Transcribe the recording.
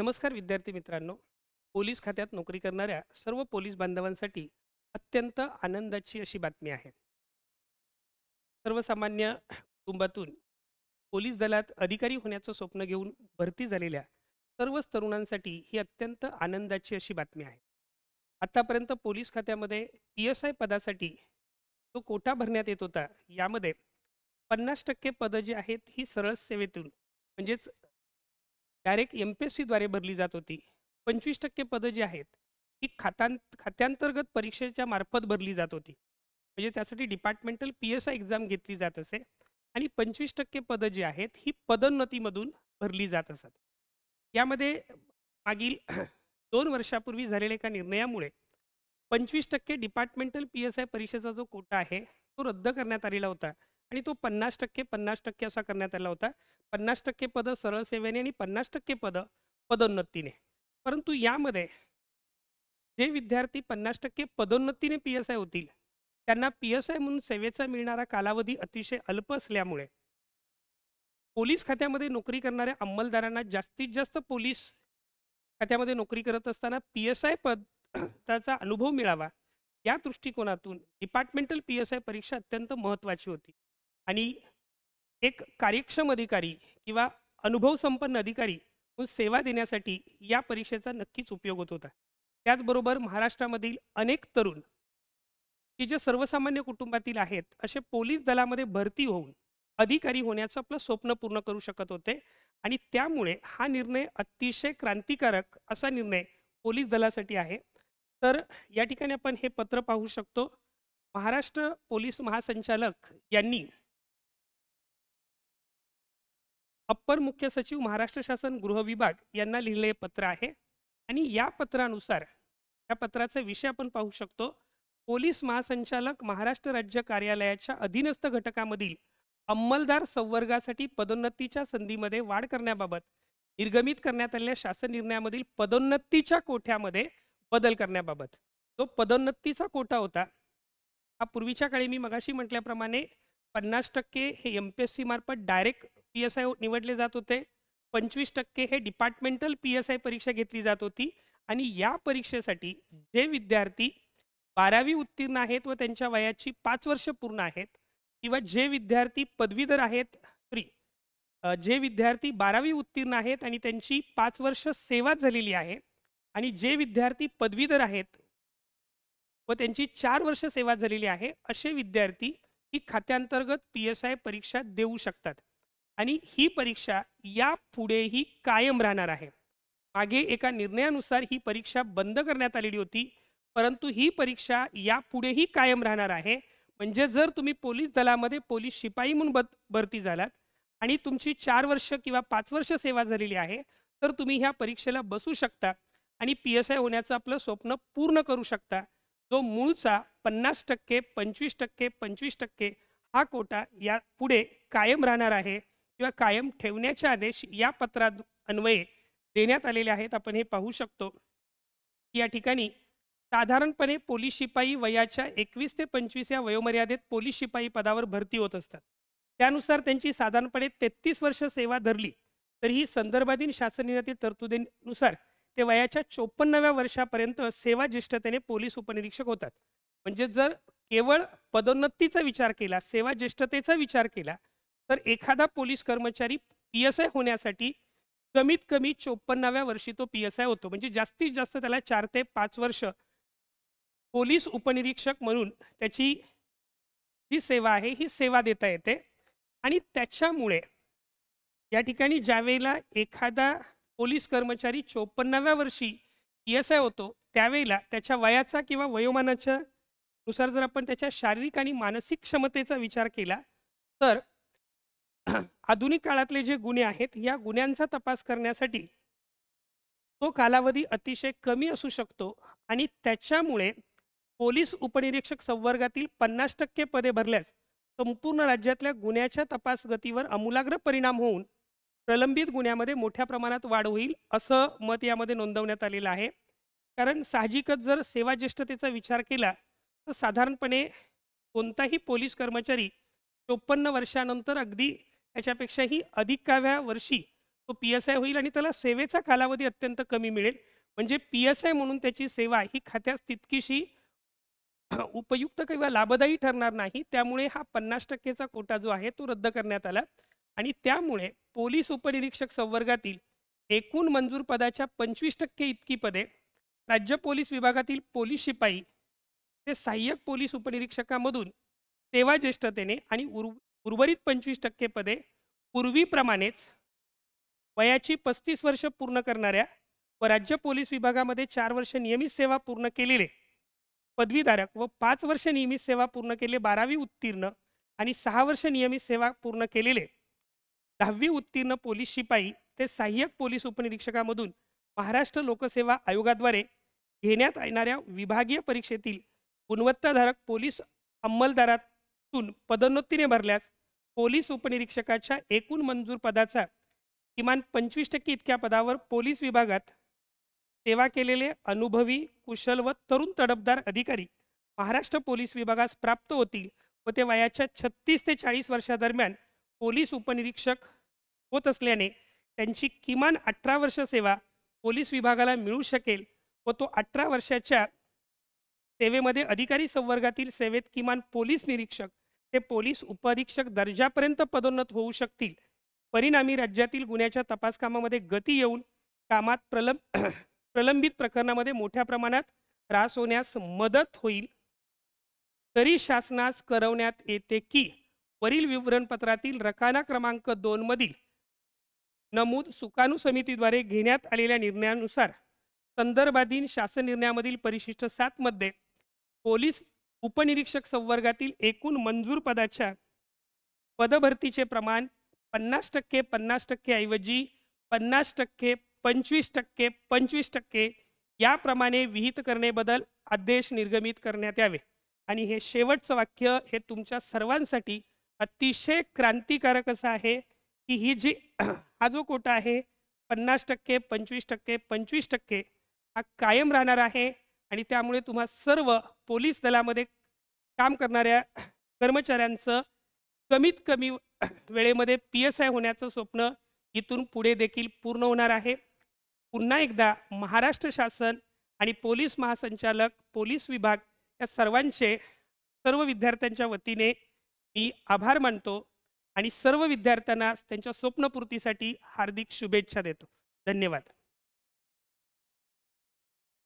नमस्कार विद्यार्थी मित्रांनो. पोलीस खात्यात नोकरी करणाऱ्या सर्व पोलीस बांधवांसाठी अत्यंत आनंदाची अशी बातमी आहे. सर्वसामान्य कुटुंबातून पोलीस दलात अधिकारी होण्याचं स्वप्न घेऊन भरती झालेल्या सर्वच तरुणांसाठी ही अत्यंत आनंदाची अशी बातमी आहे. आतापर्यंत पोलीस खात्यामध्ये PSI पदासाठी जो कोटा भरण्यात येत होता, यामध्ये 50% पदं जी आहेत ही सरळ सेवेतून म्हणजेच डायरेक्ट MPSCद्वारे भरली जात होती. 25% पदं जी आहेत, ही खात्यांतर्गत परीक्षेच्या मार्फत भरली जात होती. म्हणजे त्यासाठी डिपार्टमेंटल PSI एक्झाम घेतली जात असे आणि 25% पदं जी आहेत, ही पदोन्नतीमधून भरली जात असत. यामध्ये मागील 2 वर्षापूर्वी झालेल्या एका निर्णयामुळे 25% डिपार्टमेंटल PSI परीक्षेचा जो कोटा आहे, तो रद्द करण्यात आलेला होता आणि तो 50% 50% असा करण्यात आला होता. 50% पदं सरळ सेवेने आणि 50% पदं पदोन्नतीने. परंतु यामध्ये जे विद्यार्थी 50% पदोन्नतीने PSI होतील, त्यांना PSI म्हणून सेवेचा मिळणारा कालावधी अतिशय अल्प असल्यामुळे पोलीस खात्यामध्ये नोकरी करणाऱ्या अंमलदारांना जास्तीत जास्त पोलीस खात्यामध्ये नोकरी करत असताना PSI पदाचा अनुभव मिळावा, या दृष्टिकोनातून डिपार्टमेंटल PSI परीक्षा अत्यंत महत्त्वाची होती. आणि एक कार्यक्षम अधिकारी किंवा अनुभवसंपन्न अधिकारी म्हणून सेवा देण्यासाठी या परीक्षेचा नक्कीच उपयोग होत होता. त्याचबरोबर महाराष्ट्रामधील अनेक तरुण की जे सर्वसामान्य कुटुंबातील आहेत, असे पोलीस दलामध्ये भरती होऊन अधिकारी होण्याचं आपलं स्वप्न पूर्ण करू शकत होते आणि त्यामुळे हा निर्णय अतिशय क्रांतिकारक असा निर्णय पोलीस दलासाठी आहे. तर या ठिकाणी आपण हे पत्र पाहू शकतो. महाराष्ट्र पोलीस महासंचालक यांनी अप्पर मुख्य सचिव महाराष्ट्र शासन गृह विभाग यांना लिहिलेले पत्र आहे आणि या पत्रानुसार या पत्राचा विषय आपण पाहू शकतो. पोलीस महासंचालक महाराष्ट्र राज्य कार्यालयाच्या अधीनस्थ घटकामधील अंमलदार संवर्गासाठी पदोन्नतीच्या संधीमध्ये वाढ करण्याबाबत निर्गमित करण्यात आलेल्या शासन निर्णयामधील पदोन्नतीच्या कोठ्यामध्ये बदल करण्याबाबत. जो पदोन्नतीचा कोटा होता, हा पूर्वीच्या काळी मी मगाशी म्हटल्याप्रमाणे 50% हे MPSC मार्फत डायरेक्ट PSI निवडले जात होते. 25% हे डिपार्टमेंटल PSI परीक्षा घेतली जात होती आणि या परीक्षेसाठी जे विद्यार्थी 12वी उत्तीर्ण आहेत व त्यांच्या वयाची 5 वर्ष पूर्ण आहेत किंवा जे विद्यार्थी पदवीधर आहेत जे विद्यार्थी 12वी उत्तीर्ण आहेत आणि त्यांची 5 वर्ष सेवा झालेली आहे आणि जे विद्यार्थी पदवीधर आहेत व त्यांची 4 वर्ष सेवा झालेली आहे, असे विद्यार्थी ही खात्यांतर्गत PSI परीक्षा देऊ शकतात आणि ही परीक्षा यापुढेही कायम राहणार आहे. मागे एका निर्णयानुसार ही परीक्षा बंद करण्यात आलेली होती, परंतु ही परीक्षा यापुढेही कायम राहणार आहे. म्हणजे जर तुम्ही पोलीस दलामध्ये पोलीस शिपाई म्हणून भरती झालात आणि तुमची 4 वर्ष किंवा 5 वर्ष सेवा झालेली आहे, तर तुम्ही ह्या परीक्षेला बसू शकता आणि PSI होण्याचं आपलं स्वप्न पूर्ण करू शकता. जो मूळचा 50%, 25%, 25% हा कोटा यापुढे कायम राहणार आहे किंवा कायम ठेवण्याचे आदेश या पत्रात अन्वये देण्यात आलेले आहेत. आपण हे पाहू शकतो की या ठिकाणी साधारणपणे पोलीस शिपाई वयाच्या 21 ते 25 या वयोमर्यादेत पोलीस शिपाई पदावर भरती होत असतात. त्यानुसार त्यांची साधारणपणे 33 वर्ष सेवा धरली तर ही संदर्भाधीन शासन निर्णयातील तरतुदीनुसार ते वयाच्या 54व्या वर्षापर्यंत सेवा ज्येष्ठतेने पोलीस उपनिरीक्षक होतात. म्हणजे जर केवळ पदोन्नतीचा विचार केला, सेवा ज्येष्ठतेचा विचार केला, तर एखादा पोलीस कर्मचारी PSI होण्यासाठी कमीत कमी 54व्या वर्षी तो PSI होतो. म्हणजे जास्तीत जास्त त्याला 4 ते 5 वर्ष पोलीस उपनिरीक्षक म्हणून त्याची जी सेवा आहे, ही सेवा देता येते आणि त्याच्यामुळे या ठिकाणी ज्यावेळेला एखादा पोलीस कर्मचारी 54व्या वर्षी PSI होतो, त्यावेळेला त्याच्या वयाचा किंवा वयोमानाच्या नुसार जर आपण त्याच्या शारीरिक आणि मानसिक क्षमतेचा विचार केला, तर आधुनिक काळातले जे गुन्हे आहेत, या गुन्ह्यांचा तपास करण्यासाठी तो कालावधी अतिशय कमी असू शकतो आणि त्याच्यामुळे पोलीस उपनिरीक्षक संवर्गातील 50% पदे भरल्यास संपूर्ण राज्यातल्या गुन्ह्याच्या तपास गतीवर आमूलाग्र परिणाम होऊन प्रलंबित गुन्ह्यामध्ये मोठ्या प्रमाणात वाढ होईल, असं मत यामध्ये नोंदवण्यात आलेलं आहे. कारण साहजिकच जर सेवा ज्येष्ठतेचा विचार केला, तर साधारणपणे कोणताही पोलीस कर्मचारी 54 वर्षानंतर अगदी त्याच्यापेक्षाही अधिकाव्या वर्षी तो पी-एस-आय होईल आणि त्याला सेवेचा कालावधी अत्यंत कमी मिळेल. म्हणजे पी-एस-आय म्हणून त्याची सेवा ही खात्यास तितकीशी उपयुक्त किंवा लाभदायी ठरणार नाही. त्यामुळे हा 50% चा कोटा जो आहे तो रद्द करण्यात आला आणि त्यामुळे पोलीस उपनिरीक्षक संवर्गातील एकूण मंजूर पदाच्या 25% इतकी पदे राज्य पोलीस विभागातील पोलीस शिपाई ते सहाय्यक पोलीस उपनिरीक्षकामधून सेवा ज्येष्ठतेने आणि उर्वरित 25% पदे पूर्वीप्रमाणेच वयाची 35 वर्ष पूर्ण करणाऱ्या व राज्य पोलीस विभागामध्ये 4 वर्ष नियमित सेवा पूर्ण केलेले पदवीधारक व 5 वर्ष नियमित सेवा पूर्ण केलेले 12वी उत्तीर्ण आणि 6 वर्ष नियमित सेवा पूर्ण केलेले 10वी उत्तीर्ण पोलीस शिपाई ते सहाय्यक पोलीस उपनिरीक्षकामधून महाराष्ट्र लोकसेवा आयोगाद्वारे घेण्यात येणाऱ्या विभागीय परीक्षेतील गुणवत्ताधारक पोलीस अंमलदारातून पदोन्नतीने भरल्यास पोलीस उपनिरीक्षकाच्या एकूण मंजूर पदाचा किमान 25% इतक्या पदावर पोलीस विभागात सेवा केलेले अनुभवी, कुशल व तरुण तडफदार अधिकारी महाराष्ट्र पोलीस विभागास प्राप्त होतील व ते वयाच्या 36 ते 40 वर्षादरम्यान पोलीस उपनिरीक्षक होत असल्याने त्यांची किमान 18 वर्ष सेवा पोलीस विभागाला मिळू शकेल व तो 18 वर्षाच्या सेवेमध्ये अधिकारी संवर्गातील सेवेत किमान पोलीस निरीक्षक ते पोलीस उपअधीक्षक दर्जापर्यंत पदोन्नत होऊ शकतील. परिणामी राज्यातील गुन्ह्याच्या तपास कामामध्ये गती येऊन कामात प्रलंबित प्रकरणामध्ये मोठ्या प्रमाणात त्रास होण्यास मदत होईल. तरी शासनास कळवण्यात येते की वरील विवरणपत्रातील रकाना क्रमांक 2 मधील नमूद सुकाणू समितीद्वारे घेण्यात आलेल्या निर्णयानुसार संदर्भाधीन शासन निर्णयामधील परिशिष्ट 7 मध्ये पोलीस उपनिरीक्षक संवर्गातील एकूण मंजूर पदाच्या पदभरतीचे प्रमाण 50% 50% ऐवजी 50% 25% 25% याप्रमाणे विहित करण्याबद्दल आदेश निर्गमित करण्यात यावे. आणि हे शेवटचं वाक्य हे तुमच्या सर्वांसाठी अतिशय क्रांतिकारक असं आहे की ही जी हा जो कोटा आहे 50% 25% 25% हा कायम राहणार आहे आणि त्यामुळे तुम्हा सर्व पोलीस दलामध्ये काम करणाऱ्या कर्मचाऱ्यांचं कमीत कमी वेळेमध्ये पी-एस-आय होण्याचं स्वप्न इथून पुढे देखील पूर्ण होणार आहे. पुन्हा एकदा महाराष्ट्र शासन आणि पोलीस महासंचालक, पोलीस विभाग या सर्वांचे सर्व विद्यार्थ्यांच्या वतीने मी आभार मानतो आणि सर्व विद्यार्थ्यांना त्यांच्या स्वप्नपूर्तीसाठी हार्दिक शुभेच्छा देतो. धन्यवाद.